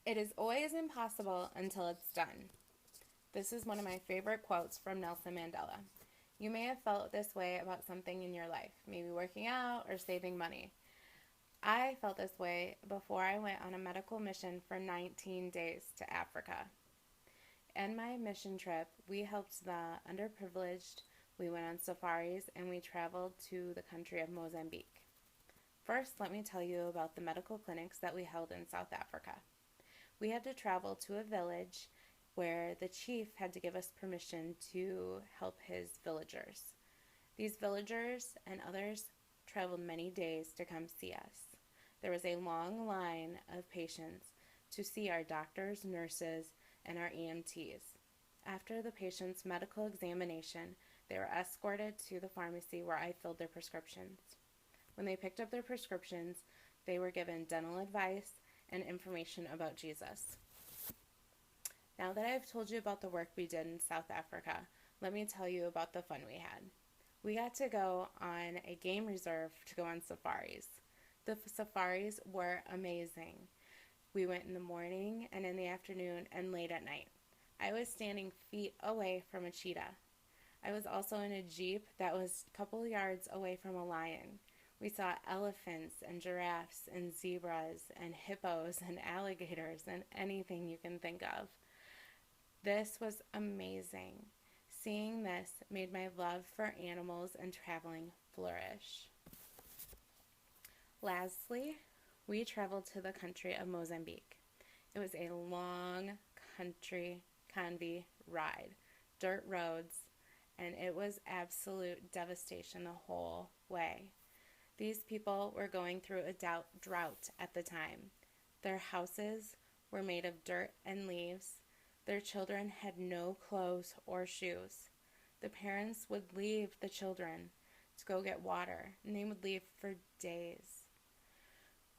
It is always impossible until it's done. This is one of my favorite quotes from Nelson Mandela. You may have felt this way about something in your life, maybe working out or saving money. I felt this way before I went on a medical mission for 19 days to Africa. In my mission trip, we helped the underprivileged, we went on safaris, and we traveled to the country of Mozambique. First, let me tell you about the medical clinics that we held in South Africa. We had to travel to a village where the chief had to give us permission to help his villagers. These villagers and others traveled many days to come see us. There was a long line of patients to see our doctors, nurses, and our EMTs. After the patient's medical examination, they were escorted to the pharmacy where I filled their prescriptions. When they picked up their prescriptions, they were given dental advice and information about Jesus. Now that I've told you about the work we did in South Africa, let me tell you about the fun we had. We got to go on a game reserve to go on safaris. The safaris were amazing. We went in the morning and in the afternoon and late at night. I was standing feet away from a cheetah. I was also in a jeep that was a couple yards away from a lion. We saw elephants and giraffes and zebras and hippos and alligators and anything you can think of. This was amazing. Seeing this made my love for animals and traveling flourish. Lastly, we traveled to the country of Mozambique. It was a long country convoy ride, dirt roads, and it was absolute devastation the whole way. These people were going through a drought at the time. Their houses were made of dirt and leaves. Their children had no clothes or shoes. The parents would leave the children to go get water, and they would leave for days.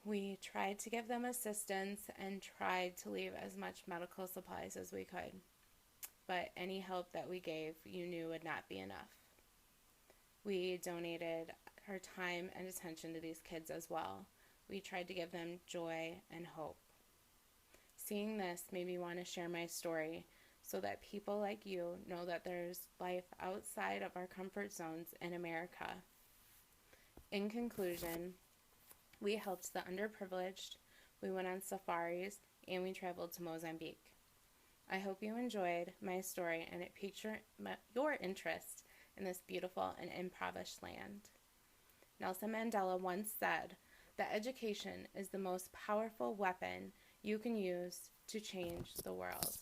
We tried to give them assistance and tried to leave as much medical supplies as we could, but any help that we gave, you knew, would not be enough. We donated our time and attention to these kids as well. We tried to give them joy and hope. Seeing this made me want to share my story so that people like you know that there's life outside of our comfort zones in America. In conclusion, we helped the underprivileged, we went on safaris, and we traveled to Mozambique. I hope you enjoyed my story and it piqued your interest in this beautiful and impoverished land. Nelson Mandela once said that education is the most powerful weapon you can use to change the world.